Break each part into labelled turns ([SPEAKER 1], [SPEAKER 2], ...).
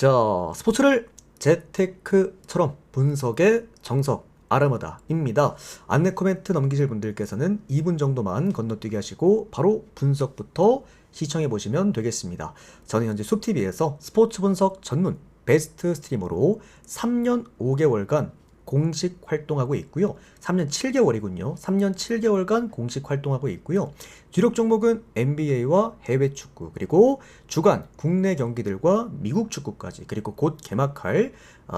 [SPEAKER 1] 자, 스포츠를 재테크처럼 분석의 정석 아르마다입니다. 안내 코멘트 넘기실 분들께서는 2분 정도만 건너뛰기 하시고 바로 분석부터 시청해 보시면 되겠습니다. 저는 현재 숲TV에서 스포츠 분석 전문 베스트 스트리머로 3년 5개월간 공식 활동하고 있고요. 3년 7개월이군요. 3년 7개월간 공식 활동하고 있고요. 주력 종목은 NBA와 해외 축구, 그리고 주간 국내 경기들과 미국 축구까지, 그리고 곧 개막할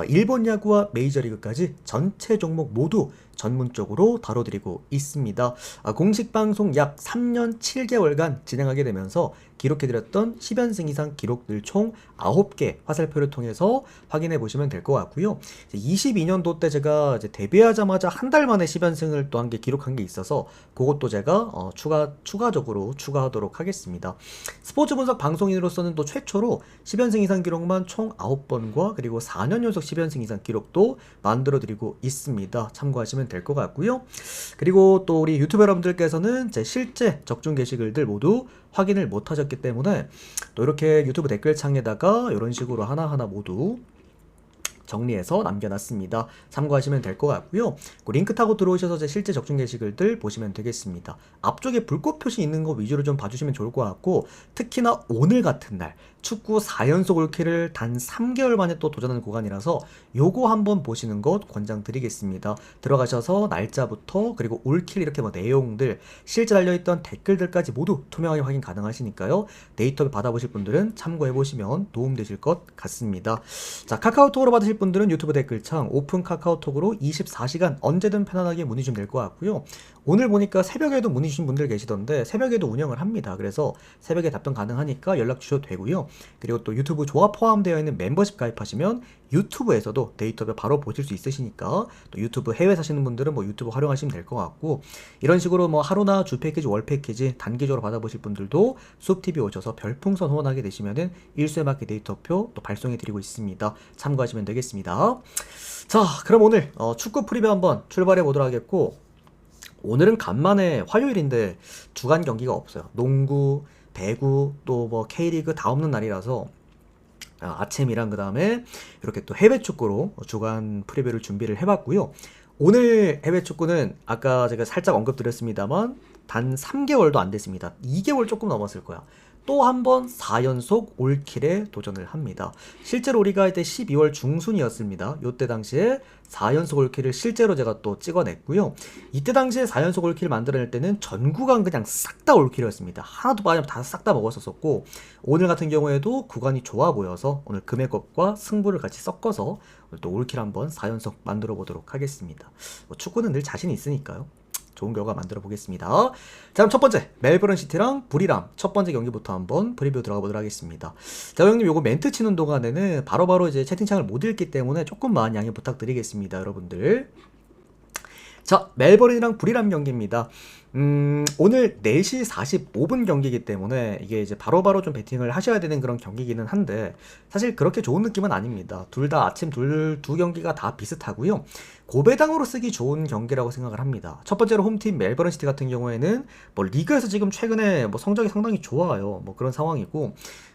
[SPEAKER 1] 일본 야구와 메이저리그까지 전체 종목 모두 전문적으로 다뤄드리고 있습니다. 공식 방송 약 3년 7개월간 진행하게 되면서 기록해드렸던 10연승 이상 기록들 총 9개 화살표를 통해서 확인해 보시면 될 것 같고요. 22년도 때 제가 이제 데뷔하자마자 한 달 만에 10연승을 또 한 개 기록한 게 있어서 그것도 제가 추가적으로 추가하도록 하겠습니다. 스포츠 분석 방송인으로서는 또 최초로 10연승 이상 기록만 총 9번과 그리고 4년 연속 10연승 이상 기록도 만들어 드리고 있습니다. 참고하시면 될 것 같고요. 그리고 또 우리 유튜브 여러분들께서는 제 실제 적중 게시글들 모두 확인을 못 하셨기 때문에 또 이렇게 유튜브 댓글창에다가 이런 식으로 하나하나 모두 정리해서 남겨놨습니다. 참고하시면 될 것 같고요. 그 링크 타고 들어오셔서 제 실제 적중 게시글들 보시면 되겠습니다. 앞쪽에 불꽃 표시 있는 거 위주로 좀 봐주시면 좋을 것 같고, 특히나 오늘 같은 날 축구 4연속 올킬을 단 3개월 만에 또 도전하는 구간이라서 요거 한번 보시는 것 권장드리겠습니다. 들어가셔서 날짜부터 그리고 올킬 이렇게 뭐 내용들 실제 달려있던 댓글들까지 모두 투명하게 확인 가능하시니까요. 데이터 받아보실 분들은 참고해보시면 도움되실 것 같습니다. 자, 카카오톡으로 받으실 분들은 유튜브 댓글창 오픈 카카오톡으로 24시간 언제든 편안하게 문의 주시면 될 것 같고요. 오늘 보니까 새벽에도 문의 주신 분들 계시던데 새벽에도 운영을 합니다. 그래서 새벽에 답변 가능하니까 연락 주셔도 되고요. 그리고 또 유튜브 조합 포함되어 있는 멤버십 가입하시면 유튜브에서도 데이터를 바로 보실 수 있으시니까, 또 유튜브 해외 사시는 분들은 뭐 유튜브 활용하시면 될 것 같고, 이런 식으로 뭐 하루나 주 패키지, 월 패키지 단기적으로 받아보실 분들도 숲TV 오셔서 별풍선 후원하게 되시면은 일수에 맞게 데이터표 또 발송해 드리고 있습니다. 참고하시면 되겠습니다. 자, 그럼 오늘 축구 프리뷰 한번 출발해 보도록 하겠고, 오늘은 간만에 화요일인데 주간 경기가 없어요. 농구, 배구, 또 뭐 K리그 다 없는 날이라서 아침이랑 그 다음에 이렇게 또 해외 축구로 주간 프리뷰를 준비를 해봤고요. 오늘 해외 축구는 아까 제가 살짝 언급드렸습니다만 단 3개월도 안 됐습니다. 2개월 조금 넘었을 거야. 또 한 번 4연속 올킬에 도전을 합니다. 실제로 우리가 이때 12월 중순이었습니다. 요때 당시에 4연속 올킬을 실제로 제가 또 찍어냈고요. 이때 당시에 4연속 올킬 만들어낼 때는 전 구간 그냥 싹 다 올킬이었습니다. 하나도 빠지면 다 싹 다 먹었었고, 오늘 같은 경우에도 구간이 좋아 보여서 오늘 금액업과 승부를 같이 섞어서 오늘 또 올킬 한번 4연속 만들어 보도록 하겠습니다. 뭐 축구는 늘 자신이 있으니까요. 좋은 결과 만들어 보겠습니다. 자, 그럼 첫 번째 멜버른 시티랑 부리람 첫 번째 경기부터 한번 프리뷰 들어가 보도록 하겠습니다. 자, 형님 요거 멘트 치는 동안에는 바로바로 이제 채팅창을 못 읽기 때문에 조금만 양해 부탁드리겠습니다, 여러분들. 자, 멜버른이랑 부리람 경기입니다. 오늘 4시 45분 경기이기 때문에 이게 이제 바로바로 좀 배팅을 하셔야 되는 그런 경기이기는 한데, 사실 그렇게 좋은 느낌은 아닙니다. 둘 다 아침 두 경기가 다 비슷하고요. 고배당으로 쓰기 좋은 경기라고 생각을 합니다. 첫 번째로 홈팀 멜버른 시티 같은 경우에는 뭐 리그에서 지금 최근에 뭐 성적이 상당히 좋아요. 뭐 그런 상황이고,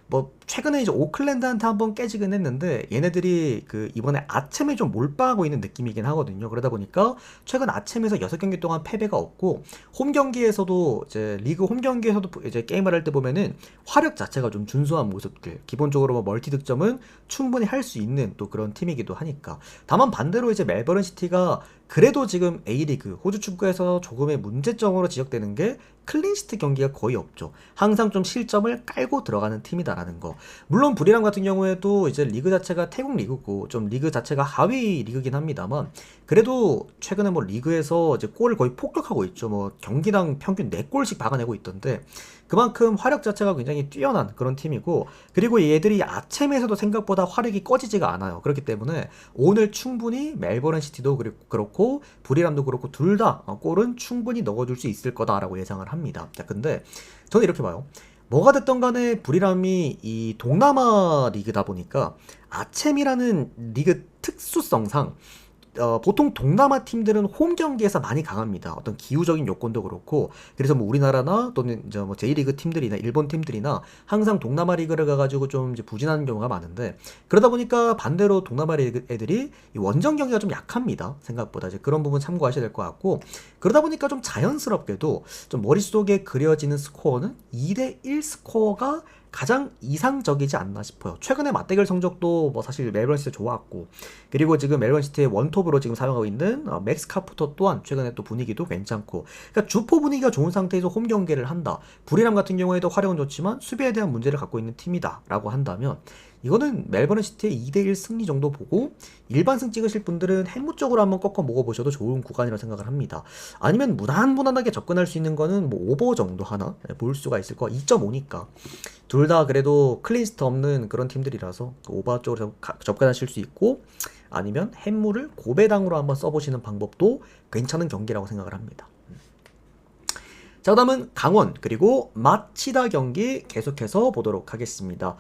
[SPEAKER 1] 뭐 최근에 이제 오클랜드한테 한번 깨지긴 했는데 얘네들이 그 이번에 아침에 좀 몰빵하고 있는 느낌이긴 하거든요. 그러다 보니까 최근 아침에서 6경기 동안 패배가 없고, 홈 경기에서도 이제 리그 홈 경기에서도 이제 게임을 할 때 보면은 화력 자체가 좀 준수한 모습들, 기본적으로 뭐 멀티 득점은 충분히 할 수 있는 또 그런 팀이기도 하니까. 다만 반대로 이제 멜버른 시티가 그래도 지금 A리그 호주 축구에서 조금의 문제점으로 지적되는 게 클린시트 경기가 거의 없죠. 항상 좀 실점을 깔고 들어가는 팀이다라는 거. 물론 부리람 같은 경우에도 이제 리그 자체가 태국 리그고 좀 리그 자체가 하위 리그긴 합니다만, 그래도 최근에 뭐 리그에서 이제 골을 거의 폭격하고 있죠. 뭐 경기당 평균 4골씩 박아내고 있던데, 그만큼 화력 자체가 굉장히 뛰어난 그런 팀이고, 그리고 얘들이 아침에서도 생각보다 화력이 꺼지지가 않아요. 그렇기 때문에 오늘 충분히 멜버른 시티도 그렇고 부리람도 그렇고 둘 다 골은 충분히 넣어줄 수 있을 거다라고 예상을 합니다. 자, 근데 저는 이렇게 봐요. 뭐가 됐던 간에 부리람이 이 동남아 리그다 보니까 아챔이라는 리그 특수성상 보통 동남아 팀들은 홈 경기에서 많이 강합니다. 어떤 기후적인 요건도 그렇고, 그래서 뭐 우리나라나 또는 이제 뭐 J리그 팀들이나 일본 팀들이나 항상 동남아 리그를 가가지고 좀 이제 부진하는 경우가 많은데, 그러다 보니까 반대로 동남아 리그 애들이 이 원정 경기가 좀 약합니다. 생각보다 이제 그런 부분 참고하셔야 될 것 같고, 그러다 보니까 좀 자연스럽게도 좀 머릿속에 그려지는 스코어는 2대1 스코어가 가장 이상적이지 않나 싶어요. 최근에 맞대결 성적도 뭐 사실 멜번시티 좋았고, 그리고 지금 멜번시티의 원톱으로 지금 사용하고 있는 맥스 카푸터 또한 최근에 또 분위기도 괜찮고, 그러니까 주포 분위기가 좋은 상태에서 홈 경기를 한다. 불이람 같은 경우에도 활용은 좋지만 수비에 대한 문제를 갖고 있는 팀이다 라고 한다면, 이거는 멜버른 시티의 2대1 승리 정도 보고 일반승 찍으실 분들은 햄무 쪽으로 한번 꺾어 먹어보셔도 좋은 구간이라고 생각을 합니다. 아니면 무난무난하게 접근할 수 있는 거는 뭐 오버 정도 하나 볼 수가 있을 거야. 2.5니까 둘 다 그래도 클린스트 없는 그런 팀들이라서 오버 쪽으로 접근하실 수 있고, 아니면 햄무를 고배당으로 한번 써보시는 방법도 괜찮은 경기라고 생각을 합니다. 자, 그 다음은 강원 그리고 마치다 경기 계속해서 보도록 하겠습니다.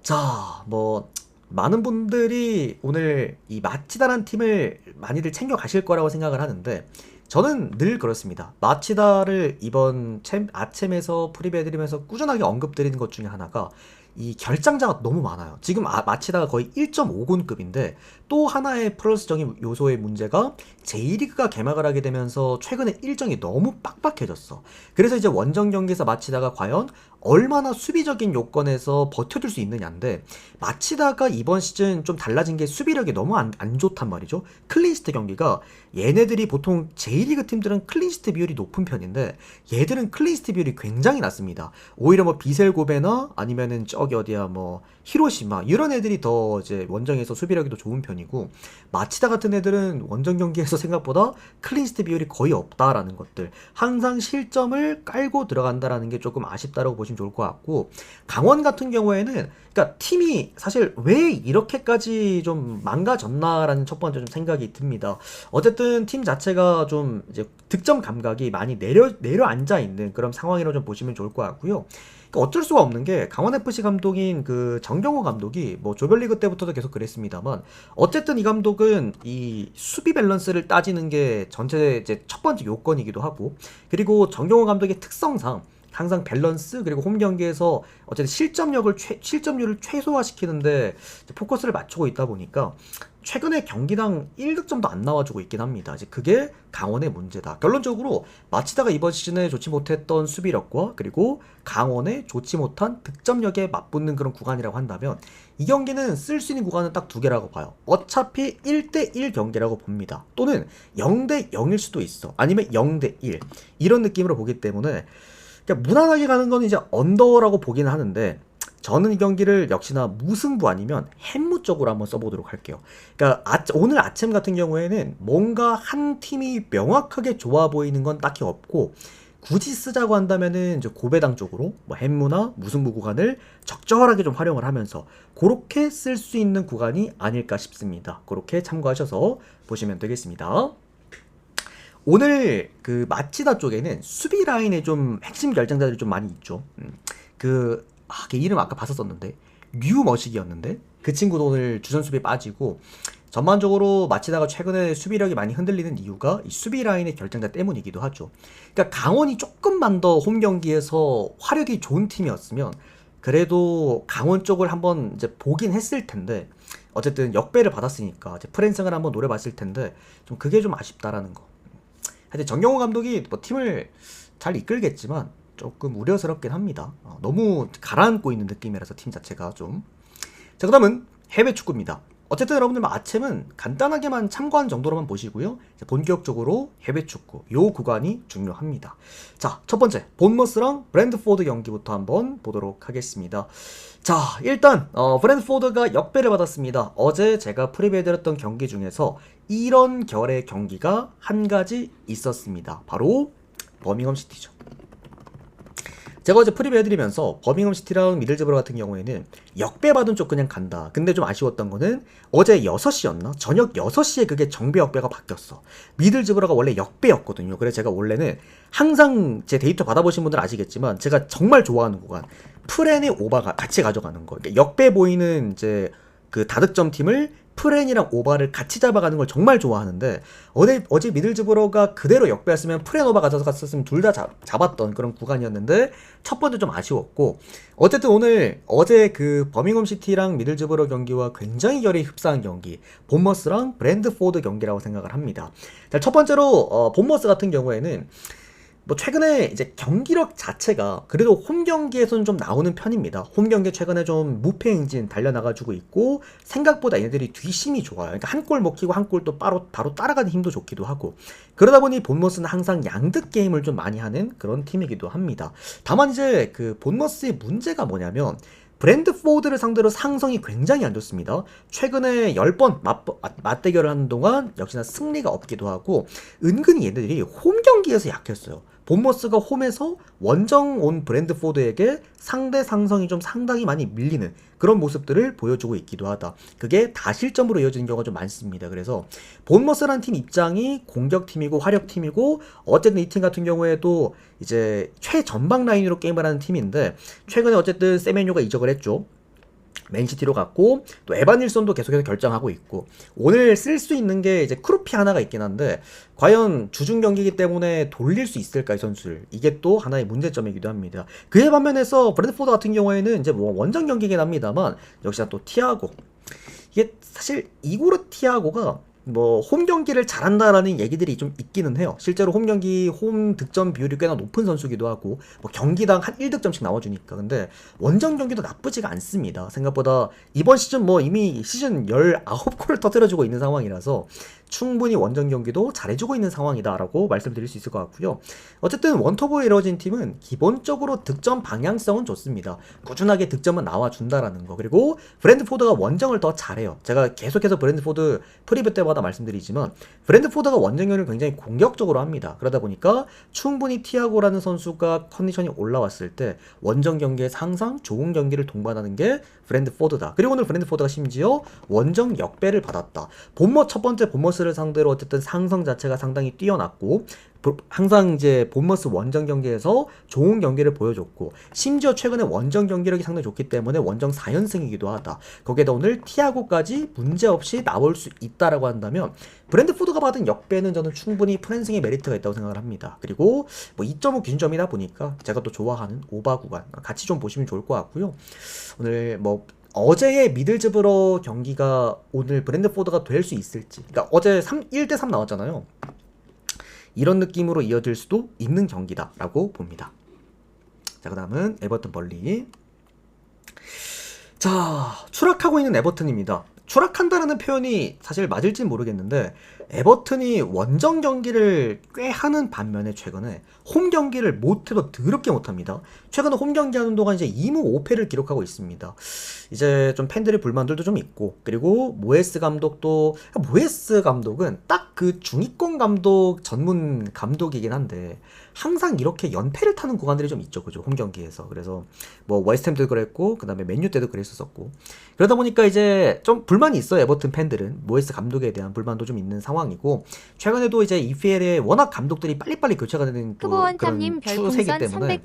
[SPEAKER 1] 자, 뭐 많은 분들이 오늘 이 마치다라는 팀을 많이들 챙겨 가실 거라고 생각을 하는데, 저는 늘 그렇습니다. 마치다를 이번 아챔에서 프리뷰해드리면서 꾸준하게 언급드리는 것 중에 하나가 이 결장자가 너무 많아요. 지금 마치다가 거의 1.5군급인데, 또 하나의 플러스적인 요소의 문제가 J리그가 개막을 하게 되면서 최근에 일정이 너무 빡빡해졌어. 그래서 이제 원정 경기에서 마치다가 과연 얼마나 수비적인 요건에서 버텨줄 수 있느냐인데, 마치다가 이번 시즌 좀 달라진 게 수비력이 너무 안 좋단 말이죠. 클린시트 경기가, 얘네들이 보통 J리그 팀들은 클린시트 비율이 높은 편인데 얘들은 클린시트 비율이 굉장히 낮습니다. 오히려 뭐 비셀고베나 아니면은 저기 어디야 뭐 히로시마 이런 애들이 더 이제 원정에서 수비력이 더 좋은 편이고, 마치다 같은 애들은 원정 경기에서 생각보다 클린시트 비율이 거의 없다라는 것들, 항상 실점을 깔고 들어간다라는 게 조금 아쉽다라고 보시면 좋을 것 같고, 강원 같은 경우에는 그러니까 팀이 사실 왜 이렇게까지 좀 망가졌나라는 첫 번째 좀 생각이 듭니다. 어쨌든 팀 자체가 좀 이제 득점 감각이 많이 내려앉아 있는 그런 상황이라고 좀 보시면 좋을 것 같고요. 그러니까 어쩔 수가 없는 게 강원FC 감독인 그 정경호 감독이 뭐 조별리그 때부터도 계속 그랬습니다만, 어쨌든 이 감독은 이 수비 밸런스를 따지는 게 전체 이제 첫 번째 요건이기도 하고, 그리고 정경호 감독의 특성상 항상 밸런스 그리고 홈 경기에서 어쨌든 실점률을 최소화시키는데 포커스를 맞추고 있다 보니까 최근에 경기당 1득점도 안 나와주고 있긴 합니다. 이제 그게 강원의 문제다. 결론적으로 마치다가 이번 시즌에 좋지 못했던 수비력과 그리고 강원의 좋지 못한 득점력에 맞붙는 그런 구간이라고 한다면, 이 경기는 쓸 수 있는 구간은 딱 두 개라고 봐요. 어차피 1대1 경기라고 봅니다. 또는 0대0일 수도 있어. 아니면 0대1 이런 느낌으로 보기 때문에 그러니까 무난하게 가는 건 이제 언더라고 보긴 하는데, 저는 이 경기를 역시나 무승부 아니면 햄무 쪽으로 한번 써보도록 할게요. 그러니까 오늘 아침 같은 경우에는 뭔가 한 팀이 명확하게 좋아 보이는 건 딱히 없고, 굳이 쓰자고 한다면은 이제 고배당 쪽으로 뭐 햄무나 무승부 구간을 적절하게 좀 활용을 하면서 그렇게 쓸 수 있는 구간이 아닐까 싶습니다. 그렇게 참고하셔서 보시면 되겠습니다. 오늘 그 마치다 쪽에는 수비 라인에 좀 핵심 결정자들이 좀 많이 있죠. 걔 이름 아까 봤었었는데 류머식이었는데 그 친구도 오늘 주전 수비에 빠지고, 전반적으로 마치다가 최근에 수비력이 많이 흔들리는 이유가 이 수비 라인의 결정자 때문이기도 하죠. 그러니까 강원이 조금만 더 홈 경기에서 화력이 좋은 팀이었으면 그래도 강원 쪽을 한번 이제 보긴 했을 텐데, 어쨌든 역배를 받았으니까 이제 프랜승을 한번 노려봤을 텐데 좀 그게 좀 아쉽다라는 거. 하여튼 정경호 감독이 뭐 팀을 잘 이끌겠지만 조금 우려스럽긴 합니다. 너무 가라앉고 있는 느낌이라서 팀 자체가 좀. 자, 그 다음은 해외 축구입니다. 어쨌든 여러분들 아챔은 간단하게만 참고한 정도로만 보시고요. 본격적으로 해외 축구 요 구간이 중요합니다. 자, 첫 번째 본머스랑 브랜드포드 경기부터 한번 보도록 하겠습니다. 자, 일단 브랜드포드가 역배를 받았습니다. 어제 제가 프리뷰해드렸던 경기 중에서 이런 결의 경기가 한 가지 있었습니다. 바로 버밍엄 시티죠. 제가 어제 프리뷰 해드리면서 버밍엄 시티랑 미들즈브러 같은 경우에는 역배받은 쪽 그냥 간다. 근데 좀 아쉬웠던 거는 어제 6시였나? 저녁 6시에 그게 정배 역배가 바뀌었어. 미들즈브러가 원래 역배였거든요. 그래서 제가 원래는 항상 제 데이터 받아보신 분들은 아시겠지만 제가 정말 좋아하는 구간 프렌의 오바가 같이 가져가는 거. 그러니까 역배 보이는 이제 그 다득점 팀을 프렌이랑 오바를 같이 잡아가는 걸 정말 좋아하는데 어제 미들즈브러가 그대로 역배였으면 프렌 오바 가져갔었으면 둘 다 잡았던 그런 구간이었는데 첫 번째 좀 아쉬웠고 어쨌든 어제 그 버밍엄 시티랑 미들즈브러 경기와 굉장히 결이 흡사한 경기 본머스랑 브랜드포드 경기라고 생각을 합니다. 자, 첫 번째로 본머스 같은 경우에는 뭐 최근에 이제 경기력 자체가 그래도 홈 경기에서는 좀 나오는 편입니다. 홈 경기 최근에 좀 무패 행진 달려나가지고 있고 생각보다 얘네들이 뒷심이 좋아요. 그러니까 한 골 먹히고 한 골 또 바로 따라가는 힘도 좋기도 하고 그러다 보니 본머스는 항상 양득 게임을 좀 많이 하는 그런 팀이기도 합니다. 다만 이제 그 본머스의 문제가 뭐냐면 브랜드포드를 상대로 상성이 굉장히 안 좋습니다. 최근에 10번 맞대결을 하는 동안 역시나 승리가 없기도 하고 은근히 얘네들이 홈 경기에서 약했어요. 본머스가 홈에서 원정 온 브랜드포드에게 상대 상성이 좀 상당히 많이 밀리는 그런 모습들을 보여주고 있기도 하다. 그게 다실점으로 이어지는 경우가 좀 많습니다. 그래서 본머스라는 팀 입장이 공격팀이고 화력팀이고 어쨌든 이 팀 같은 경우에도 이제 최전방 라인으로 게임을 하는 팀인데 최근에 어쨌든 세메뉴가 이적을 했죠. 맨시티로 갔고 또 에반 닐손도 계속해서 결정하고 있고 오늘 쓸 수 있는 게 이제 크루피 하나가 있긴 한데 과연 주중 경기이기 때문에 돌릴 수 있을까 이 선수를 이게 또 하나의 문제점이기도 합니다. 그에 반면에서 브래드포드 같은 경우에는 이제 뭐 원정 경기긴 합니다만 역시나 또 티아고 이게 사실 이고르 티아고가 뭐 홈 경기를 잘한다라는 얘기들이 좀 있기는 해요. 실제로 홈 경기 홈 득점 비율이 꽤나 높은 선수기도 하고 뭐 경기당 한 1득점씩 나와주니까 근데 원정 경기도 나쁘지가 않습니다. 생각보다 이번 시즌 뭐 이미 시즌 19골을 터뜨려주고 있는 상황이라서 충분히 원정 경기도 잘해주고 있는 상황이다라고 말씀드릴 수 있을 것 같고요. 어쨌든 원톱으로 이루어진 팀은 기본적으로 득점 방향성은 좋습니다. 꾸준하게 득점은 나와준다라는 거. 그리고 브랜드포드가 원정을 더 잘해요. 제가 계속해서 브랜드포드 프리뷰 때마다 말씀드리지만 브랜드포드가 원정 경기를 굉장히 공격적으로 합니다. 그러다 보니까 충분히 티아고라는 선수가 컨디션이 올라왔을 때 원정 경기에서 항상 좋은 경기를 동반하는 게 브랜드포드다. 그리고 오늘 브랜드포드가 심지어 원정 역배를 받았다. 첫 번째 본머스를 상대로 어쨌든 상성 자체가 상당히 뛰어났고 항상 이제 본머스 원정 경기에서 좋은 경기를 보여줬고 심지어 최근에 원정 경기력이 상당히 좋기 때문에 원정 4연승이기도 하다. 거기에다 오늘 티아고까지 문제없이 나올 수 있다라고 한다면 브랜드포드가 받은 역배는 저는 충분히 프랜승의 메리트가 있다고 생각을 합니다. 그리고 뭐 2.5 기준점이다 보니까 제가 또 좋아하는 오바 구간 같이 좀 보시면 좋을 것 같고요. 오늘 뭐 어제의 미들즈브러 경기가 오늘 브랜드포드가 될 수 있을지 그러니까 어제 1대3 나왔잖아요. 이런 느낌으로 이어질 수도 있는 경기다라고 봅니다. 자, 그 다음은 에버튼 벌리. 자, 추락하고 있는 에버튼입니다. 추락한다라는 표현이 사실 맞을진 모르겠는데 에버튼이 원정 경기를 꽤 하는 반면에 최근에 홈 경기를 못해도 더럽게 못합니다. 최근에 홈 경기 하는 동안 이제 2무 5패를 기록하고 있습니다. 이제 좀 팬들의 불만들도 좀 있고 그리고 모에스 감독도 모에스 감독은 딱 그 중위권 감독 전문 감독이긴 한데 항상 이렇게 연패를 타는 구간들이 좀 있죠, 그죠? 홈 경기에서. 그래서 뭐 웨스트햄 때도 그랬고 그다음에 맨유 때도 그랬었고 그러다 보니까 이제 좀 불만이 있어요. 에버튼 팬들은 모에스 감독에 대한 불만도 좀 있는 상황이고 최근에도 이제 EPL에 워낙 감독들이 빨리빨리 교체가 되는 또 그런 추세이기 때문에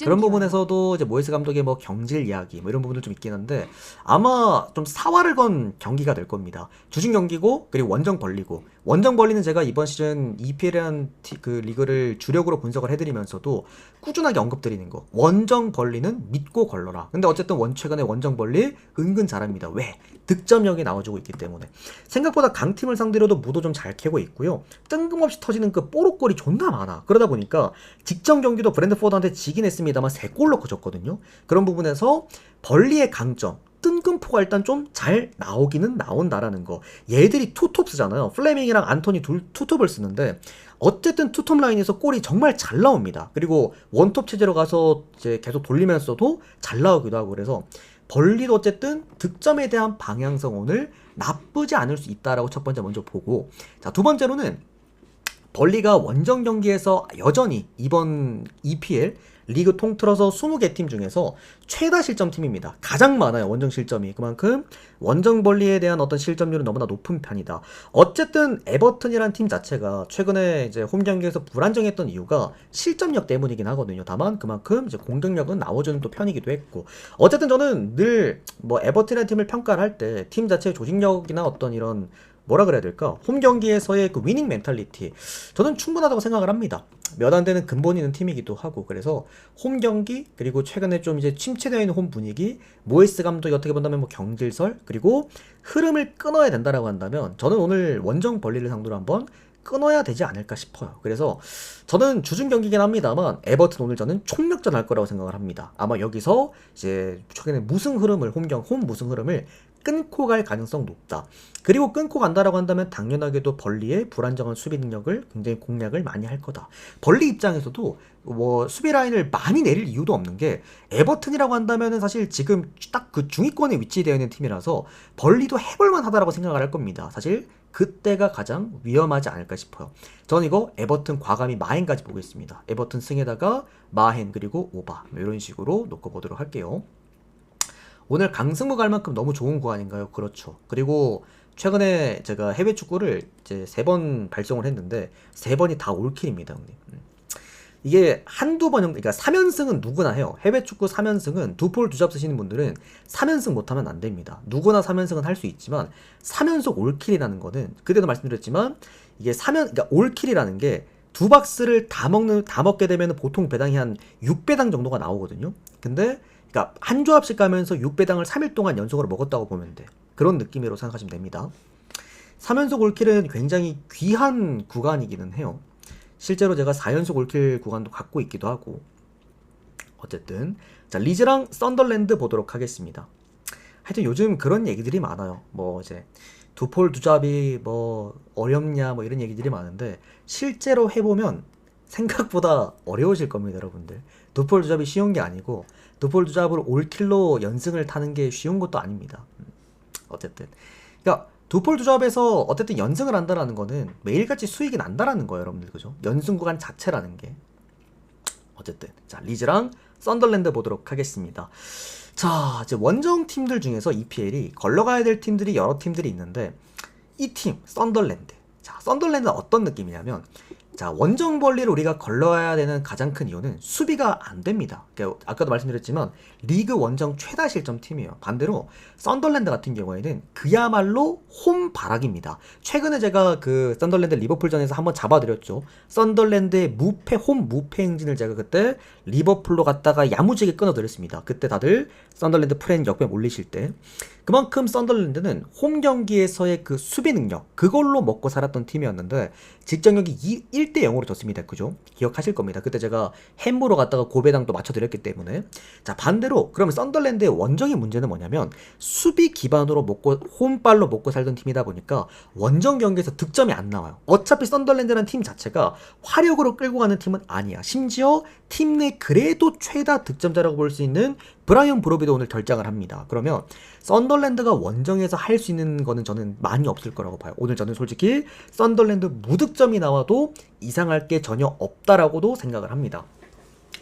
[SPEAKER 1] 그런 부분에서도 이제 모에스 감독의 뭐 경질 이야기 뭐 이런 부분들 좀 있긴 한데 아마 좀 사활을 건 경기가 될 겁니다. 주중 경기고 그리고 원정 벌리고 원정 벌리는 제가 이번 시즌 EPL이라는 그 리그를 주력으로 분석을 해드리면서도 꾸준하게 언급드리는 거 원정 벌리는 믿고 걸러라. 근데 어쨌든 최근에 원정 벌리 은근 잘합니다. 왜? 득점력이 나와주고 있기 때문에 생각보다 강팀을 상대로도 무도 좀 잘 캐고 있고요. 뜬금없이 터지는 그 뽀록골이 존나 많아. 그러다 보니까 직전 경기도 브랜드포드한테 지긴 했습니다만 3골 넣고 졌거든요. 그런 부분에서 벌리의 강점 뜬금포가 일단 좀 잘 나오기는 나온다라는 거. 얘들이 투톱 쓰잖아요. 플레밍이랑 안토니 투톱을 쓰는데 어쨌든 투톱 라인에서 골이 정말 잘 나옵니다. 그리고 원톱 체제로 가서 이제 계속 돌리면서도 잘 나오기도 하고 그래서 벌리도 어쨌든 득점에 대한 방향성 오늘 나쁘지 않을 수 있다라고 첫 번째 먼저 보고 자, 두 번째로는 벌리가 원정 경기에서 여전히 이번 EPL 리그 통틀어서 20개 팀 중에서 최다 실점 팀입니다. 가장 많아요. 원정 실점이. 그만큼 원정 벌리에 대한 어떤 실점률은 너무나 높은 편이다. 어쨌든 에버튼이란 팀 자체가 최근에 이제 홈 경기에서 불안정했던 이유가 실점력 때문이긴 하거든요. 다만 그만큼 이제 공격력은 나와주는 또 편이기도 했고, 어쨌든 저는 늘 뭐 에버튼이라는 팀을 평가를 할 때 팀 자체의 조직력이나 어떤 이런 뭐라 그래야 될까? 홈 경기에서의 그 위닝 멘탈리티, 저는 충분하다고 생각을 합니다. 몇 안 되는 근본 있는 팀이기도 하고, 그래서 홈 경기, 그리고 최근에 좀 이제 침체되어 있는 홈 분위기, 모에스 감독이 어떻게 본다면 뭐 경질설, 그리고 흐름을 끊어야 된다라고 한다면 저는 오늘 원정 벌리를 상대로 한번 끊어야 되지 않을까 싶어요. 그래서 저는 주중 경기긴 합니다만 에버튼 오늘 저는 총력전 할 거라고 생각을 합니다. 아마 여기서 이제 최근에 무승 흐름을 홈 무승 흐름을 끊고 갈 가능성 높다. 그리고 끊고 간다라고 한다면 당연하게도 벌리의 불안정한 수비 능력을 굉장히 공략을 많이 할 거다. 벌리 입장에서도 뭐 수비 라인을 많이 내릴 이유도 없는 게 에버튼이라고 한다면은 사실 지금 딱 그 중위권에 위치되어 있는 팀이라서 벌리도 해볼만 하다라고 생각을 할 겁니다. 사실 그때가 가장 위험하지 않을까 싶어요. 저는 이거 에버튼 과감히 마헨까지 보겠습니다. 에버튼 승에다가 마헨 그리고 오바 이런 식으로 놓고 보도록 할게요. 오늘 강승부 갈 만큼 너무 좋은 구간인가요? 그렇죠. 그리고 최근에 제가 해외 축구를 이제 3번 발송을 했는데 3번이 다 올킬입니다, 형님. 이게 한두 번, 그러니까 3연승은 누구나 해요. 해외 축구 3연승은 두 폴 두 잡 쓰시는 분들은 3연승 못하면 안 됩니다. 누구나 3연승은 할 수 있지만 3연속 올킬이라는 거는 그때도 말씀드렸지만 이게 그러니까 올킬이라는 게 두 박스를 다 먹게 되면 보통 배당이 한 6배당 정도가 나오거든요. 근데 그러니까 한 조합씩 가면서 6배당을 3일 동안 연속으로 먹었다고 보면 돼. 그런 느낌으로 생각하시면 됩니다. 3연속 올킬은 굉장히 귀한 구간이기는 해요. 실제로 제가 4연속 올킬 구간도 갖고 있기도 하고. 어쨌든 자, 리즈랑 썬덜랜드 보도록 하겠습니다. 하여튼 요즘 그런 얘기들이 많아요. 뭐 이제 두 폴 두 잡이 뭐 어렵냐 뭐 이런 얘기들이 많은데 실제로 해보면 생각보다 어려우실 겁니다, 여러분들. 두 폴 두 잡이 쉬운 게 아니고 두 폴 두 잡으로 올킬로 연승을 타는 게 쉬운 것도 아닙니다. 어쨌든 그러니까 두 폴 두 잡에서 어쨌든 연승을 한다라는 거는 매일같이 수익이 난다라는 거예요, 여러분들. 그죠? 연승 구간 자체라는 게. 어쨌든 자, 리즈랑 썬덜랜드 보도록 하겠습니다. 자, 이제 원정 팀들 중에서 EPL이 걸러가야 될 팀들이 여러 팀들이 있는데 이 팀 썬덜랜드. 자, 썬덜랜드는 어떤 느낌이냐면, 자, 원정 벌리를 우리가 걸러야 되는 가장 큰 이유는 수비가 안 됩니다. 그러니까 아까도 말씀드렸지만 리그 원정 최다 실점 팀이에요. 반대로 썬덜랜드 같은 경우에는 그야말로 홈 바락입니다. 최근에 제가 그 썬덜랜드 리버풀전에서 한번 잡아드렸죠. 썬덜랜드의 홈 무패 행진을 제가 그때 리버풀로 갔다가 야무지게 끊어드렸습니다. 그때 다들 썬덜랜드 프렌 역배 몰리실 때. 그만큼 썬덜랜드는 홈 경기에서의 그 수비 능력, 그걸로 먹고 살았던 팀이었는데 직전 경기 1대 0으로 졌습니다. 그죠? 기억하실 겁니다. 그때 제가 햄보로 갔다가 고배당도 맞춰드렸기 때문에. 자, 반대로 그러면 썬덜랜드의 원정의 문제는 뭐냐면 수비 기반으로 홈발로 먹고 살던 팀이다 보니까 원정 경기에서 득점이 안 나와요. 어차피 썬덜랜드라는 팀 자체가 화력으로 끌고 가는 팀은 아니야. 심지어 팀 내 그래도 최다 득점자라고 볼 수 있는 브라이언 브로비도 오늘 결장을 합니다. 그러면 썬덜랜드가 원정에서 할 수 있는 거는 저는 많이 없을 거라고 봐요. 오늘 저는 솔직히 썬덜랜드 무득점이 나와도 이상할 게 전혀 없다라고도 생각을 합니다.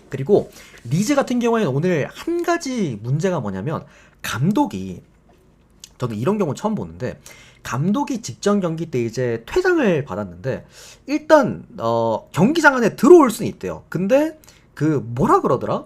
[SPEAKER 1] 그리고 리즈 같은 경우에는 오늘 한 가지 문제가 뭐냐면 감독이, 저는 이런 경우 처음 보는데, 감독이 직전 경기 때 이제 퇴장을 받았는데 일단 경기장 안에 들어올 수는 있대요. 근데 그 뭐라 그러더라?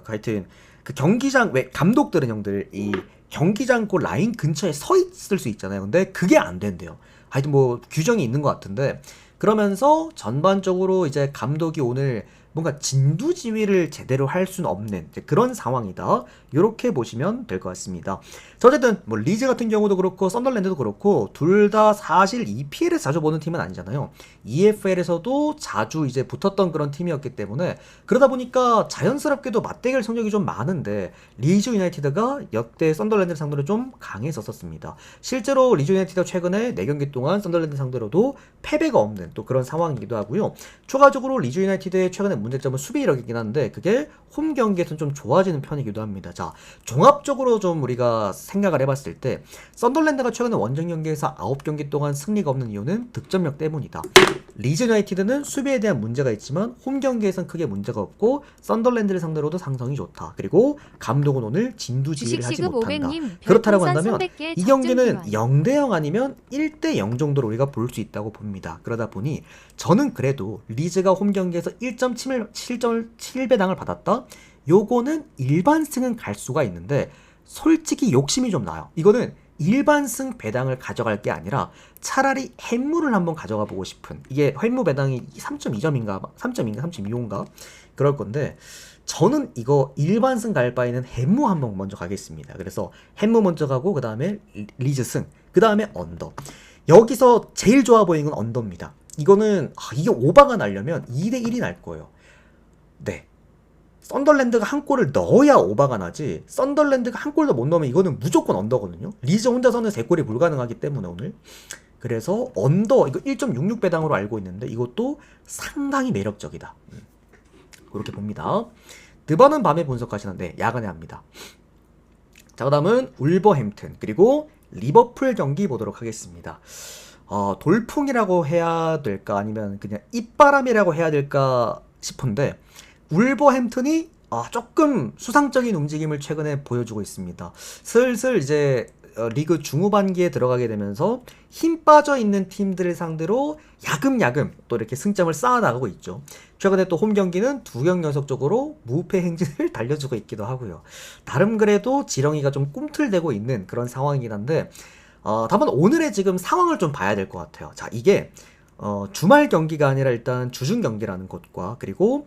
[SPEAKER 1] 하여튼 그 경기장, 왜 감독들은 형들 이 경기장 그 라인 근처에 서 있을 수 있잖아요. 근데 그게 안 된대요. 하여튼 뭐 규정이 있는 것 같은데, 그러면서 전반적으로 이제 감독이 오늘 뭔가 진두지휘를 제대로 할 수는 없는 그런 상황이다. 이렇게 보시면 될 것 같습니다. 자, 어쨌든 뭐 리즈 같은 경우도 그렇고 썬덜랜드도 그렇고 둘 다 사실 EPL에서 자주 보는 팀은 아니잖아요. EFL에서도 자주 이제 붙었던 그런 팀이었기 때문에 그러다 보니까 자연스럽게도 맞대결 성적이 좀 많은데 리즈 유나이티드가 역대 썬덜랜드 상대로 좀 강했었습니다. 실제로 리즈 유나이티드가 최근에 4경기 동안 썬덜랜드 상대로도 패배가 없는 또 그런 상황이기도 하고요. 추가적으로 리즈 유나이티드의 최근에 문제점은 수비력이긴 한데 그게 홈 경기에서는 좀 좋아지는 편이기도 합니다. 자, 종합적으로 좀 우리가 생각을 해봤을 때 썬더랜드가 최근에 원정 경기에서 9경기 동안 승리가 없는 이유는 득점력 때문이다. 리즈 유나이티드는 수비에 대한 문제가 있지만 홈 경기에선 크게 문제가 없고 썬더랜드를 상대로도 상성이 좋다. 그리고 감독은 오늘 진두지휘를 하지 못한다. 그렇다라고 한다면 이 경기는 0대0 아니면 1대0 정도로 우리가 볼 수 있다고 봅니다. 그러다 보니 저는 그래도 리즈가 홈 경기에서 1.7배당을 받았다? 요거는 일반승은 갈 수가 있는데 솔직히 욕심이 좀 나요. 이거는 일반승 배당을 가져갈 게 아니라 차라리 햄무를 한번 가져가 보고 싶은, 이게 햄무 배당이 3.2점인가 3.2인가 그럴 건데 저는 이거 일반승 갈 바에는 햄무 한번 먼저 가겠습니다. 그래서 햄무 먼저 가고 그 다음에 리즈승, 그 다음에 언더. 여기서 제일 좋아 보이는 건 언더입니다. 이거는 이게 오바가 나려면 2대1이 날 거예요. 네, 썬더랜드가 한 골을 넣어야 오바가 나지, 썬더랜드가 한 골도 못 넣으면 이거는 무조건 언더거든요. 리즈 혼자서는 3골이 불가능하기 때문에 오늘. 그래서 언더 이거 1.66배당으로 알고 있는데 이것도 상당히 매력적이다. 그렇게 봅니다. 드바는 밤에 분석하시는데 야간에 합니다. 자, 그 다음은 울버햄튼 그리고 리버풀 경기 보도록 하겠습니다. 돌풍이라고 해야 될까 아니면 그냥 입바람이라고 해야 될까 싶은데 울버햄튼이 조금 수상적인 움직임을 최근에 보여주고 있습니다. 슬슬 이제 리그 중후반기에 들어가게 되면서 힘 빠져 있는 팀들을 상대로 야금야금 또 이렇게 승점을 쌓아나가고 있죠. 최근에 또 홈 경기는 2경 연속적으로 무패 행진을 달려주고 있기도 하고요. 나름 그래도 지렁이가 좀 꿈틀대고 있는 그런 상황이긴 한데 다만 오늘의 지금 상황을 좀 봐야 될 것 같아요. 자, 이게 주말 경기가 아니라 일단 주중 경기라는 것과 그리고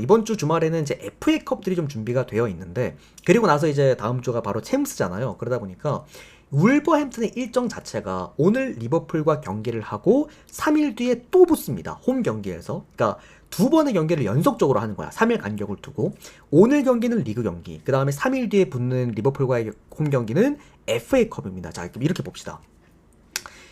[SPEAKER 1] 이번 주 주말에는 이제 FA컵들이 좀 준비가 되어 있는데 그리고 나서 이제 다음 주가 바로 챔스잖아요. 그러다 보니까 울버햄튼의 일정 자체가 오늘 리버풀과 경기를 하고 3일 뒤에 또 붙습니다. 홈 경기에서. 그러니까 2번의 경기를 연속적으로 하는 거야. 3일 간격을 두고. 오늘 경기는 리그 경기, 그 다음에 3일 뒤에 붙는 리버풀과의 홈 경기는 FA컵입니다. 자, 이렇게 봅시다.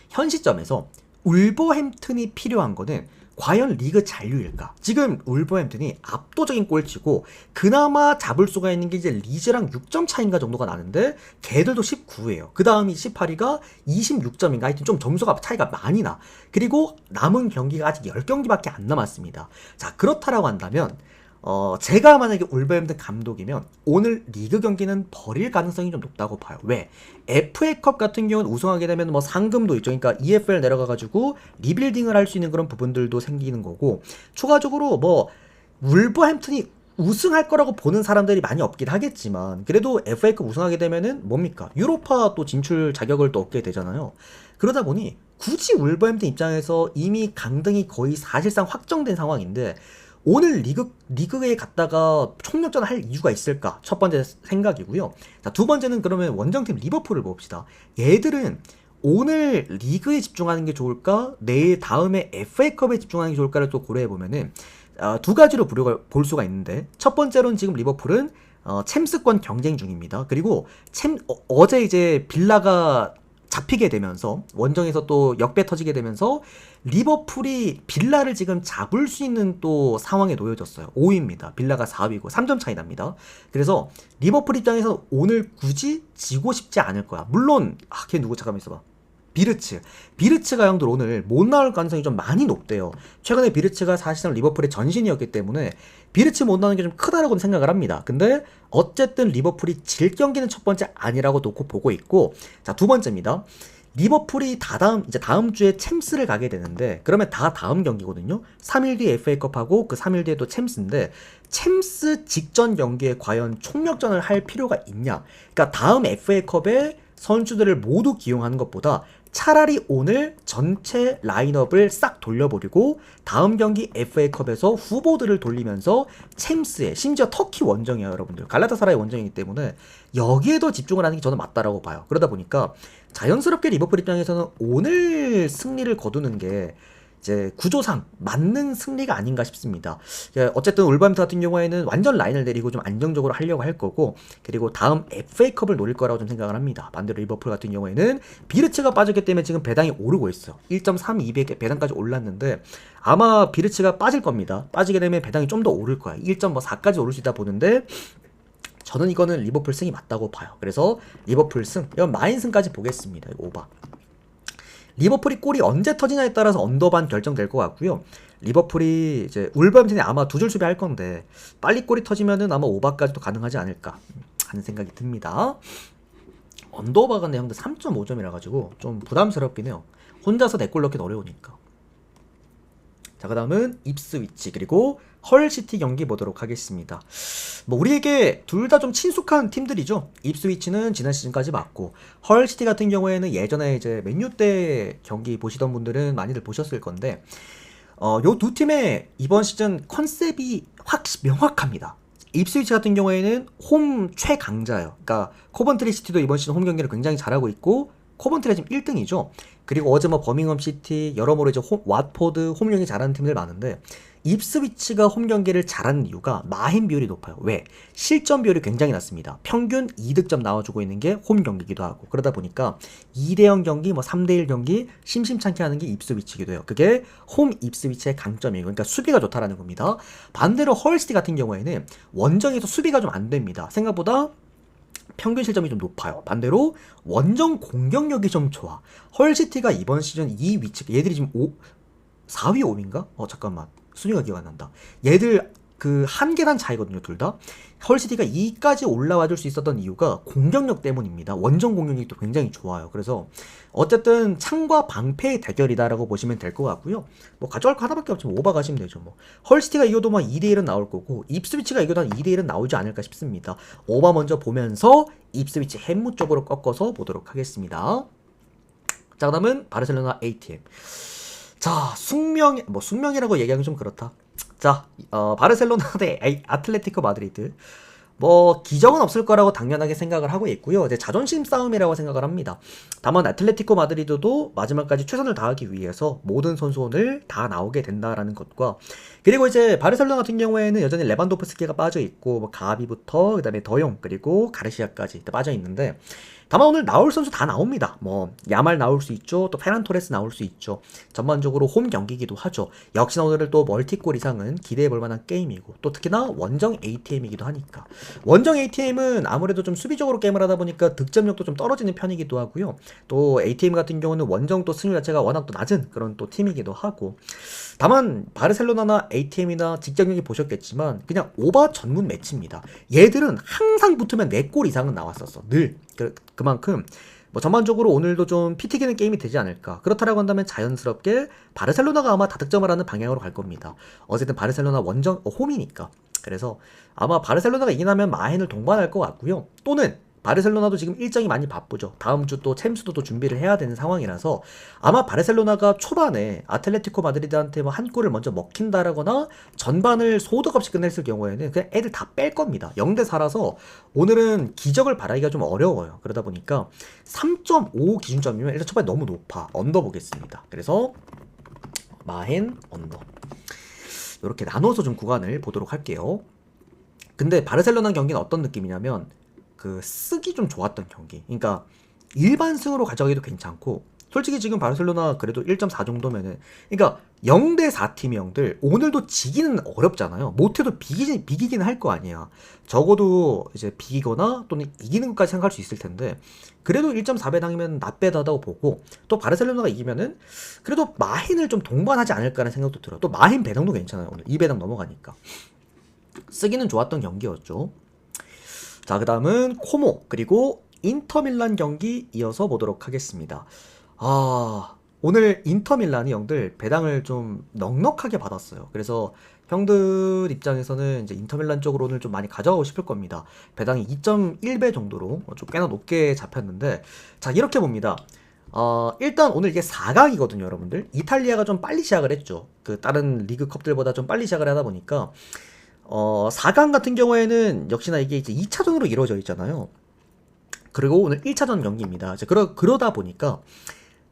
[SPEAKER 1] 현 시점에서 울버햄튼이 필요한 거는 과연 리그 잔류일까? 지금 울버햄튼이 압도적인 꼴찌고 그나마 잡을 수가 있는 게 이제 리즈랑 6점 차인가 정도가 나는데 걔들도 19예요. 그 다음이 18위가 26점인가 하여튼 좀 점수가 차이가 많이 나. 그리고 남은 경기가 아직 10경기밖에 안 남았습니다. 자, 그렇다라고 한다면 제가 만약에 울버햄튼 감독이면 오늘 리그 경기는 버릴 가능성이 좀 높다고 봐요. 왜? FA컵 같은 경우는 우승하게 되면 뭐 상금도 있죠. 그러니까 EFL 내려가가지고 리빌딩을 할 수 있는 그런 부분들도 생기는 거고, 추가적으로 뭐 울버햄튼이 우승할 거라고 보는 사람들이 많이 없긴 하겠지만 그래도 FA컵 우승하게 되면은 뭡니까? 유로파 또 진출 자격을 또 얻게 되잖아요. 그러다 보니 굳이 울버햄튼 입장에서 이미 강등이 거의 사실상 확정된 상황인데 오늘 리그에 갔다가 총력전을 할 이유가 있을까? 첫 번째 생각이고요. 자, 두 번째는 그러면 원정팀 리버풀을 봅시다. 얘들은 오늘 리그에 집중하는 게 좋을까? 내일 다음에 FA컵에 집중하는 게 좋을까를 또 고려해보면은 두 가지로 볼 수가 있는데 첫 번째로는 지금 리버풀은 챔스권 경쟁 중입니다. 그리고 어제 이제 빌라가 잡히게 되면서 원정에서 또 역배 터지게 되면서 리버풀이 빌라를 지금 잡을 수 있는 또 상황에 놓여졌어요. 5위입니다. 빌라가 4위고 3점 차이 납니다. 그래서 리버풀 입장에서 오늘 굳이 지고 싶지 않을 거야. 물론 걔 누구? 잠깐만 있어봐. 비르츠가 형들 오늘 못 나올 가능성이 좀 많이 높대요. 최근에 비르츠가 사실상 리버풀의 전신이었기 때문에 비르츠 못 나오는 게 좀 크다라고 생각을 합니다. 근데 어쨌든 리버풀이 질 경기는 첫 번째 아니라고 놓고 보고 있고, 자, 두 번째입니다. 리버풀이 다음 주에 챔스를 가게 되는데 그러면 다음 경기거든요. 3일 뒤에 FA컵하고 그 3일 뒤에 또 챔스인데 챔스 직전 경기에 과연 총력전을 할 필요가 있냐? 그러니까 다음 FA컵에 선수들을 모두 기용하는 것보다 차라리 오늘 전체 라인업을 싹 돌려버리고 다음 경기 FA컵에서 후보들을 돌리면서 챔스에, 심지어 터키 원정이에요, 여러분들. 갈라타사라의 원정이기 때문에 여기에 더 집중을 하는 게 저는 맞다라고 봐요. 그러다 보니까 자연스럽게 리버풀 입장에서는 오늘 승리를 거두는 게 이제 구조상 맞는 승리가 아닌가 싶습니다. 어쨌든 울버햄튼 같은 경우에는 완전 라인을 내리고 좀 안정적으로 하려고 할 거고, 그리고 다음 FA컵을 노릴 거라고 좀 생각을 합니다. 반대로 리버풀 같은 경우에는 비르츠가 빠졌기 때문에 지금 배당이 오르고 있어요. 1.32배 배당까지 올랐는데 아마 비르츠가 빠질 겁니다. 빠지게 되면 배당이 좀 더 오를 거야. 1.4까지 오를 수 있다 보는데 저는 이거는 리버풀 승이 맞다고 봐요. 그래서 리버풀 승, 이건 마인 승까지 보겠습니다. 이거 오바. 리버풀이 골이 언제 터지냐에 따라서 언더반 결정될 것 같고요. 리버풀이 이제 울버햄튼이 아마 두 줄 수비할 건데 빨리 골이 터지면은 아마 오바까지도 가능하지 않을까 하는 생각이 듭니다. 언더바가 근데 형들 3.5점이라 가지고 좀 부담스럽긴 해요. 혼자서 4골 넣기는 어려우니까. 자, 그 다음은 입스위치 그리고 헐시티 경기 보도록 하겠습니다. 뭐 우리에게 둘 다 좀 친숙한 팀들이죠. 입스위치는 지난 시즌까지 맞고, 헐시티 같은 경우에는 예전에 이제 맨유 때 경기 보시던 분들은 많이들 보셨을 건데, 요 두 팀의 이번 시즌 컨셉이 명확합니다. 입스위치 같은 경우에는 홈 최강자예요. 그러니까 코번트리 시티도 이번 시즌 홈 경기를 굉장히 잘하고 있고, 코번트리가 지금 1등이죠. 그리고 어제 뭐 버밍엄 시티, 여러모로 이제 왓포드 홈 경기 잘하는 팀들 많은데, 입스위치가 홈 경기를 잘하는 이유가 마힌 비율이 높아요. 왜? 실점 비율이 굉장히 낮습니다. 평균 2득점 나와주고 있는 게 홈 경기기도 하고, 그러다 보니까 2대0 경기, 뭐 3대1 경기 심심찮게 하는 게 입스위치기도 해요. 그게 홈 입스위치의 강점이에요. 그러니까 수비가 좋다라는 겁니다. 반대로 헐시티 같은 경우에는 원정에서 수비가 좀 안 됩니다. 생각보다 평균 실점이 좀 높아요. 반대로 원정 공격력이 좀 좋아. 헐시티가 이번 시즌 이 위치, 얘들이 지금 4위 5위인가? 잠깐만, 순위가 기억 안 난다. 얘들 그 한 계단 차이거든요, 둘 다. 헐시티가 2위까지 올라와 줄 수 있었던 이유가 공격력 때문입니다. 원정 공격력이 또 굉장히 좋아요. 그래서 어쨌든 창과 방패의 대결이다라고 보시면 될 것 같고요. 뭐 가져갈 거 하나밖에 없지만 오바 가시면 되죠. 뭐 헐시티가 이겨도 막 2대1은 나올 거고, 입스위치가 이겨도 한 2대1은 나오지 않을까 싶습니다. 오바 먼저 보면서 입스위치 햄무 쪽으로 꺾어서 보도록 하겠습니다. 자, 그다음은 바르셀로나 ATM. 자, 숙명이라고 얘기하기 좀 그렇다. 자, 바르셀로나 대 아틀레티코 마드리드. 뭐 기적은 없을 거라고 당연하게 생각을 하고 있고요. 이제 자존심 싸움이라고 생각을 합니다. 다만 아틀레티코 마드리드도 마지막까지 최선을 다하기 위해서 모든 선수 오늘 다 나오게 된다라는 것과, 그리고 이제 바르셀로나 같은 경우에는 여전히 레반도프스키가 빠져 있고, 뭐 가비부터 그다음에 더용 그리고 가르시아까지 빠져 있는데, 다만 오늘 나올 선수 다 나옵니다. 뭐 야말 나올 수 있죠. 또 페란 토레스 나올 수 있죠. 전반적으로 홈 경기이기도 하죠. 역시나 오늘은 또 멀티골 이상은 기대해볼 만한 게임이고, 또 특히나 원정 ATM이기도 하니까. 원정 ATM은 아무래도 좀 수비적으로 게임을 하다 보니까 득점력도 좀 떨어지는 편이기도 하고요. 또 ATM 같은 경우는 원정 또 승률 자체가 워낙 또 낮은 그런 또 팀이기도 하고. 다만 바르셀로나나 ATM이나 직접경기 보셨겠지만 그냥 오바 전문 매치입니다. 얘들은 항상 붙으면 4골 이상은 나왔었어. 늘. 그만큼 뭐 전반적으로 오늘도 좀 피 튀기는 게임이 되지 않을까. 그렇다라고 한다면 자연스럽게 바르셀로나가 아마 다득점을 하는 방향으로 갈 겁니다. 어쨌든 바르셀로나 원정 홈이니까. 그래서 아마 바르셀로나가 이기나면 마헨을 동반할 것 같고요. 또는 바르셀로나도 지금 일정이 많이 바쁘죠. 다음 주 또 챔스도 또 준비를 해야 되는 상황이라서 아마 바르셀로나가 초반에 아틀레티코 마드리드한테 뭐 한 골을 먼저 먹힌다라거나 전반을 소득 없이 끝냈을 경우에는 그냥 애들 다 뺄 겁니다. 0대4라서 오늘은 기적을 바라기가 좀 어려워요. 그러다 보니까 3.5 기준점이면 일단 초반에 너무 높아. 언더 보겠습니다. 그래서 마헨 언더. 이렇게 나눠서 좀 구간을 보도록 할게요. 근데 바르셀로나 경기는 어떤 느낌이냐면 그 쓰기 좀 좋았던 경기. 그러니까 일반 승으로 가져가기도 괜찮고, 솔직히 지금 바르셀로나 그래도 1.4 정도면은, 그러니까 0대4 팀이 형들 오늘도 지기는 어렵잖아요. 못해도 비기긴 할 거 아니야. 적어도 이제 비기거나 또는 이기는 것까지 생각할 수 있을 텐데, 그래도 1.4배당이면 낫배다고 보고, 또 바르셀로나가 이기면은 그래도 마힌을 좀 동반하지 않을까라는 생각도 들어요. 또 마힌 배당도 괜찮아요. 오늘 2배당 넘어가니까. 쓰기는 좋았던 경기였죠. 자, 그 다음은 코모 그리고 인터밀란 경기 이어서 보도록 하겠습니다. 오늘 인터밀란이 형들 배당을 좀 넉넉하게 받았어요. 그래서 형들 입장에서는 이제 인터밀란 쪽으로 오늘 좀 많이 가져가고 싶을 겁니다. 배당이 2.1배 정도로 좀 꽤나 높게 잡혔는데, 자, 이렇게 봅니다. 일단 오늘 이게 4강이거든요, 여러분들. 이탈리아가 좀 빨리 시작을 했죠. 그 다른 리그컵들보다 좀 빨리 시작을 하다 보니까 4강 같은 경우에는 역시나 이게 이제 2차전으로 이루어져 있잖아요. 그리고 오늘 1차전 경기입니다. 이제 그러다 보니까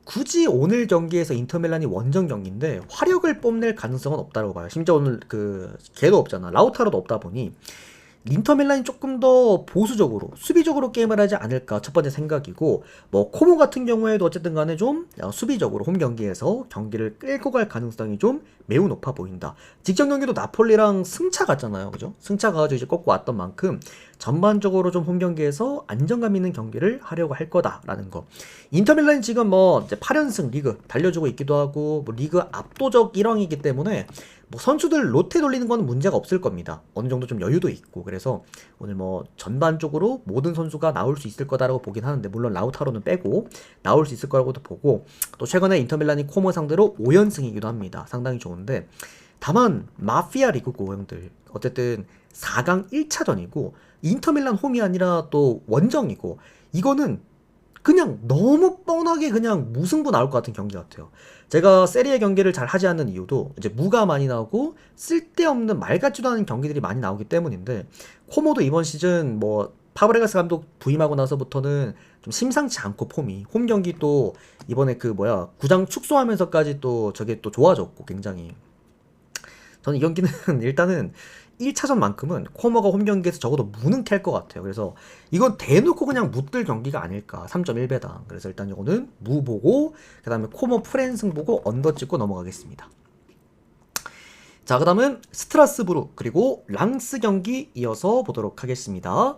[SPEAKER 1] 굳이 오늘 경기에서 인터밀란이 원정 경기인데 화력을 뽐낼 가능성은 없다고 봐요. 심지어 오늘 그 걔도 없잖아. 라우타로도 없다 보니 인터밀란이 조금 더 보수적으로 수비적으로 게임을 하지 않을까 첫 번째 생각이고, 뭐 코모 같은 경우에도 어쨌든 간에 좀 수비적으로 홈 경기에서 경기를 끌고 갈 가능성이 좀 매우 높아 보인다. 직전 경기도 나폴리랑 승차 갔잖아요, 그죠? 승차 가가지고 이제 꺾고 왔던 만큼 전반적으로 좀 홈 경기에서 안정감 있는 경기를 하려고 할 거다라는 거. 인터밀란이 지금 뭐 이제 8연승 리그 달려주고 있기도 하고, 뭐 리그 압도적 1왕이기 때문에 뭐 선수들 로테 돌리는 건 문제가 없을 겁니다. 어느 정도 좀 여유도 있고. 그래서 오늘 뭐 전반적으로 모든 선수가 나올 수 있을 거다라고 보긴 하는데, 물론 라우타로는 빼고 나올 수 있을 거라고도 보고, 또 최근에 인터밀란이 코모 상대로 5연승이기도 합니다. 상당히 좋은데, 다만 마피아 리그고 형들 어쨌든 4강 1차전이고 인터밀란 홈이 아니라 또 원정이고, 이거는 그냥 너무 뻔하게 그냥 무승부 나올 것 같은 경기 같아요. 제가 세리에 경기를 잘 하지 않는 이유도 이제 무가 많이 나오고 쓸데없는 말 같지도 않은 경기들이 많이 나오기 때문인데, 코모도 이번 시즌 뭐 파브레가스 감독 부임하고 나서부터는 좀 심상치 않고 폼이, 홈 경기 또 이번에 그 뭐야 구장 축소하면서까지 또 저게 또 좋아졌고 굉장히. 저는 이 경기는 일단은 1차전만큼은 코모가 홈 경기에서 적어도 무는 캘 것 같아요. 그래서 이건 대놓고 그냥 무들 경기가 아닐까. 3.1배당. 그래서 일단 이거는 무 보고, 그 다음에 코모 프랜승 보고 언더 찍고 넘어가겠습니다. 자, 그 다음은 스트라스부르 그리고 랑스 경기 이어서 보도록 하겠습니다.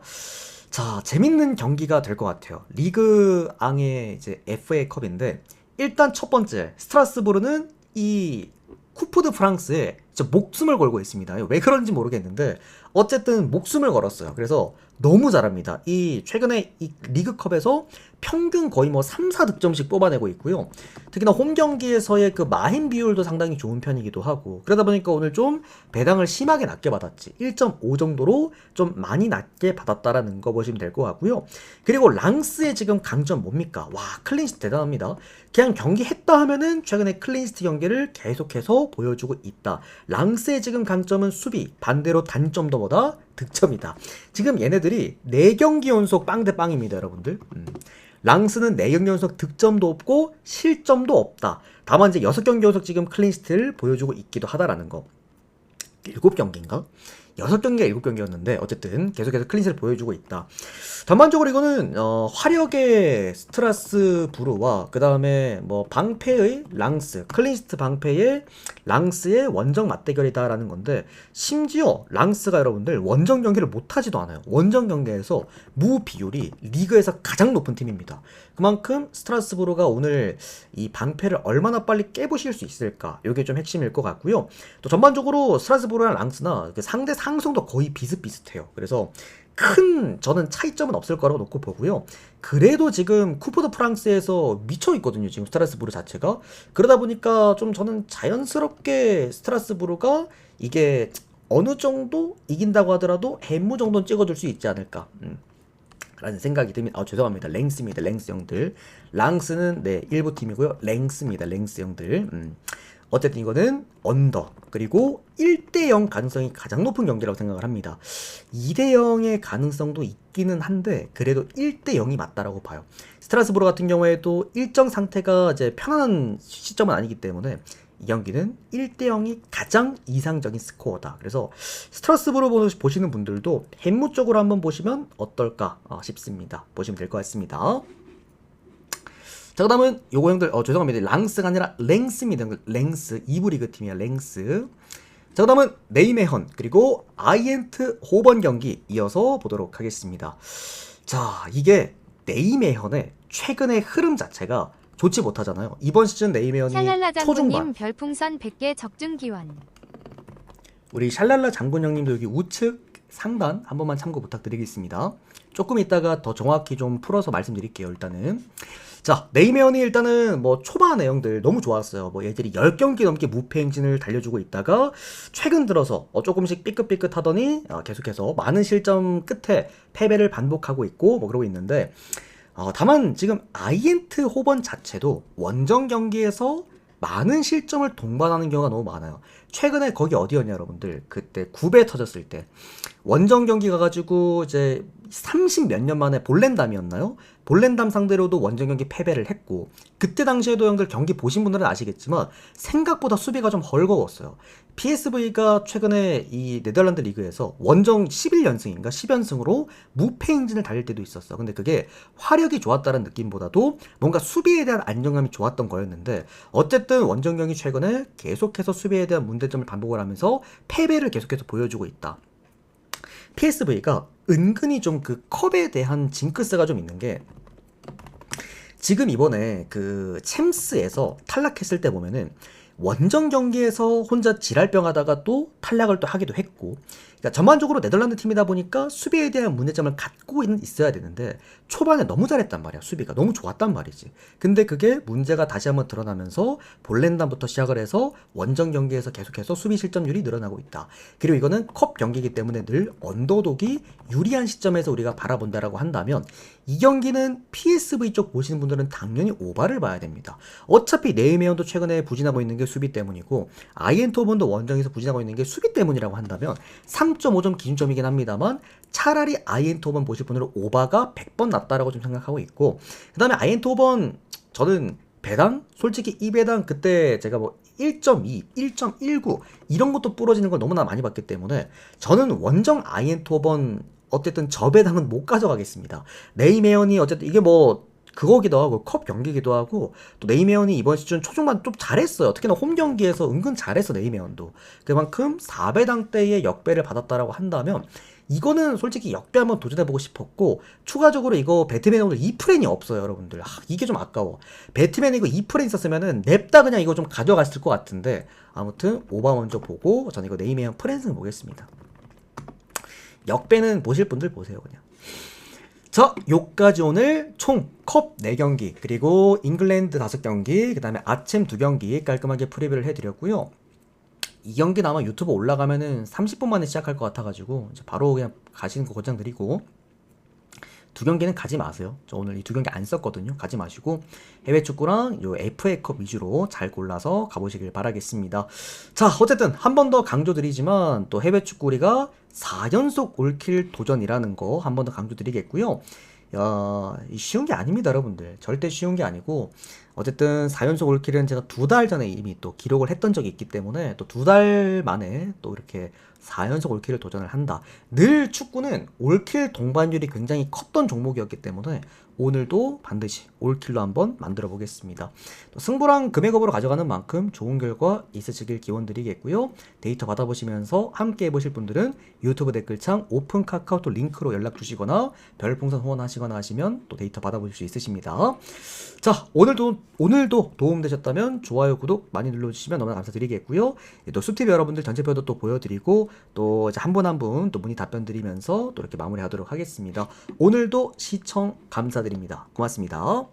[SPEAKER 1] 자, 재밌는 경기가 될 것 같아요. 리그 앙의 이제 FA컵인데, 일단 첫 번째 스트라스부르는 이 쿠프 드 프랑스에 목숨을 걸고 있습니다. 왜 그런지 모르겠는데 어쨌든 목숨을 걸었어요. 그래서 너무 잘합니다. 이 최근에 이 리그컵에서 평균 거의 뭐 3, 4득점씩 뽑아내고 있고요. 특히나 홈 경기에서의 그 마힌 비율도 상당히 좋은 편이기도 하고, 그러다 보니까 오늘 좀 배당을 심하게 낮게 받았지. 1.5 정도로 좀 많이 낮게 받았다라는 거 보시면 될 것 같고요. 그리고 랑스의 지금 강점 뭡니까? 와, 클린시트 대단합니다. 그냥 경기 했다 하면은 최근에 클린시트 경기를 계속해서 보여주고 있다. 랑스의 지금 강점은 수비, 반대로 단점도 뭐다? 득점이다. 지금 얘네들이 4경기 연속 빵 대 빵입니다, 여러분들. 랑스는 4경기 연속 득점도 없고 실점도 없다. 다만 이제 6경기 연속 지금 클린시트를 보여주고 있기도 하다라는 거. 7경기인가? 6경기가 7경기였는데 어쨌든 계속해서 클린시트를 보여주고 있다. 전반적으로 이거는 화력의 스트라스부르와 그 다음에 뭐 방패의 랑스, 클린시트 방패의 랑스의 원정 맞대결이다라는 건데, 심지어 랑스가 여러분들 원정 경기를 못하지도 않아요. 원정 경기에서 무 비율이 리그에서 가장 높은 팀입니다. 그만큼 스트라스부르가 오늘 이 방패를 얼마나 빨리 깨부실 수 있을까, 이게 좀 핵심일 것 같고요. 또 전반적으로 스트라스부르랑 랑스나 상대 상성도 거의 비슷비슷해요. 그래서 큰 저는 차이점은 없을 거라고 놓고 보고요. 그래도 지금 쿠프 드 프랑스에서 미쳐 있거든요, 지금 스트라스부르 자체가. 그러다 보니까 좀 저는 자연스럽게 스트라스부르가 이게 어느 정도 이긴다고 하더라도 햄무 정도는 찍어줄 수 있지 않을까 라는 생각이 듭니다. 죄송합니다. 랭스입니다. 랭스 형들. 랑스는 네 일부 팀이고요. 랭스입니다. 랭스 형들. 어쨌든 이거는 언더, 그리고 1대0 가능성이 가장 높은 경기라고 생각을 합니다. 2대0의 가능성도 있기는 한데 그래도 1대0이 맞다라고 봐요. 스트라스부르 같은 경우에도 일정 상태가 이제 편안한 시점은 아니기 때문에 이 경기는 1대0이 가장 이상적인 스코어다. 그래서 스트라스부르 보시는 분들도 햄무 쪽으로 한번 보시면 어떨까 싶습니다. 보시면 될 것 같습니다. 자, 그 다음은 요거 형들 죄송합니다. 랑스가 아니라 랭스입니다. 랭스 2부 리그 팀이야. 랭스. 자, 그 다음은 네이메헌 그리고 아이엔트 호번 경기 이어서 보도록 하겠습니다. 자, 이게 네이메헌의 최근의 흐름 자체가 좋지 못하잖아요. 이번 시즌 네이메헌이 초중반.
[SPEAKER 2] 별풍선 100개 적중기원.
[SPEAKER 1] 우리 샬랄라 장군 형님도 여기 우측 상단 한 번만 참고 부탁드리겠습니다. 조금 이따가 더 정확히 좀 풀어서 말씀드릴게요. 일단은 자, 네이메헌이 일단은 뭐 초반 내용들 너무 좋았어요. 뭐 얘들이 10경기 넘게 무패 행진을 달려주고 있다가 최근 들어서 조금씩 삐끗삐끗 하더니 계속해서 많은 실점 끝에 패배를 반복하고 있고 뭐 그러고 있는데, 다만 지금 아이엔트 호번 자체도 원정 경기에서 많은 실점을 동반하는 경우가 너무 많아요. 최근에 거기 어디였냐 여러분들, 그때 9배 터졌을 때 원정 경기 가가지고 이제 30 몇 년 만에 볼렌담이었나요? 볼렌담 상대로도 원정 경기 패배를 했고, 그때 당시에도 형들 경기 보신 분들은 아시겠지만 생각보다 수비가 좀 헐거웠어요. PSV가 최근에 이 네덜란드 리그에서 원정 11연승인가 10연승으로 무패 행진을 달릴 때도 있었어. 근데 그게 화력이 좋았다는 느낌보다도 뭔가 수비에 대한 안정감이 좋았던 거였는데, 어쨌든 원정 경기 최근에 계속해서 수비에 대한 문제점을 반복을 하면서 패배를 계속해서 보여주고 있다. PSV가 은근히 좀 그 컵에 대한 징크스가 좀 있는 게, 지금 이번에 그 챔스에서 탈락했을 때 보면은 원정 경기에서 혼자 지랄병 하다가 또 탈락을 또 하기도 했고, 그러니까 전반적으로 네덜란드 팀이다 보니까 수비에 대한 문제점을 갖고 있어야 되는데 초반에 너무 잘했단 말이야. 수비가 너무 좋았단 말이지. 근데 그게 문제가 다시 한번 드러나면서 볼렌담부터 시작을 해서 원정 경기에서 계속해서 수비 실점률이 늘어나고 있다. 그리고 이거는 컵 경기이기 때문에 늘 언더독이 유리한 시점에서 우리가 바라본다라고 한다면, 이 경기는 PSV 쪽 보시는 분들은 당연히 오바를 봐야 됩니다. 어차피 네이메온도 최근에 부진하고 있는 게 수비 때문이고, 아이엔토번도 원정에서 부진하고 있는 게 수비 때문이라고 한다면 3.5점 기준점이긴 합니다만, 차라리 아이엔토번 보실 분들은 오바가 100번 낫다라고 좀 생각하고 있고, 그 다음에 아이엔토번 저는 배당? 솔직히 이 배당 그때 제가 뭐 1.2, 1.19 이런 것도 부러지는 걸 너무나 많이 봤기 때문에 저는 원정 아이엔토번 어쨌든 저 배당은 못 가져가겠습니다. 네이메온이 어쨌든 이게 뭐 그거기도 하고 컵 경기기도 하고, 또 네이메온이 이번 시즌 초중반 좀 잘했어요. 특히나 홈 경기에서 은근 잘했어 네이메온도. 그만큼 4배당 때의 역배를 받았다라고 한다면 이거는 솔직히 역배 한번 도전해보고 싶었고, 추가적으로 이거 배트맨 오늘 2프렌이 없어요 여러분들. 이게 좀 아까워. 배트맨 이거 2프렌 있었으면은 냅다 그냥 이거 좀 가져갔을 것 같은데, 아무튼 오바 먼저 보고 저는 이거 네이메온 프렌승 보겠습니다. 역배는 보실 분들 보세요 그냥. 자, 요까지 오늘 총 컵 4경기, 그리고 잉글랜드 5경기, 그 다음에 아침 2경기 깔끔하게 프리뷰를 해드렸고요. 이 경기는 아마 유튜브 올라가면은 30분 만에 시작할 것 같아가지고 이제 바로 그냥 가시는 거 권장드리고, 2경기는 가지 마세요. 저 오늘 이 2경기 안 썼거든요. 가지 마시고 해외 축구랑 요 FA컵 위주로 잘 골라서 가보시길 바라겠습니다. 자, 어쨌든 한 번 더 강조드리지만 또 해외 축구 우리가 4연속 올킬 도전이라는 거 한 번 더 강조드리겠고요. 야, 쉬운 게 아닙니다 여러분들. 절대 쉬운 게 아니고, 어쨌든 4연속 올킬은 제가 2달 전에 이미 또 기록을 했던 적이 있기 때문에 또 2달 만에 또 이렇게 4연속 올킬을 도전을 한다. 늘 축구는 올킬 동반율이 굉장히 컸던 종목이었기 때문에 오늘도 반드시 올킬로 한번 만들어 보겠습니다. 또 승부랑 금액업으로 가져가는 만큼 좋은 결과 있으시길 기원드리겠고요. 데이터 받아보시면서 함께 해보실 분들은 유튜브 댓글창 오픈 카카오톡 링크로 연락 주시거나 별풍선 후원하시거나 하시면 또 데이터 받아보실 수 있으십니다. 자, 오늘도 도움되셨다면 좋아요, 구독 많이 눌러주시면 너무나 감사드리겠고요. 또 숲TV 여러분들 전체표도 또 보여드리고, 또 이제 한 분 한 분 또 문의 답변 드리면서 또 이렇게 마무리하도록 하겠습니다. 오늘도 시청 감사드립니다. 고맙습니다.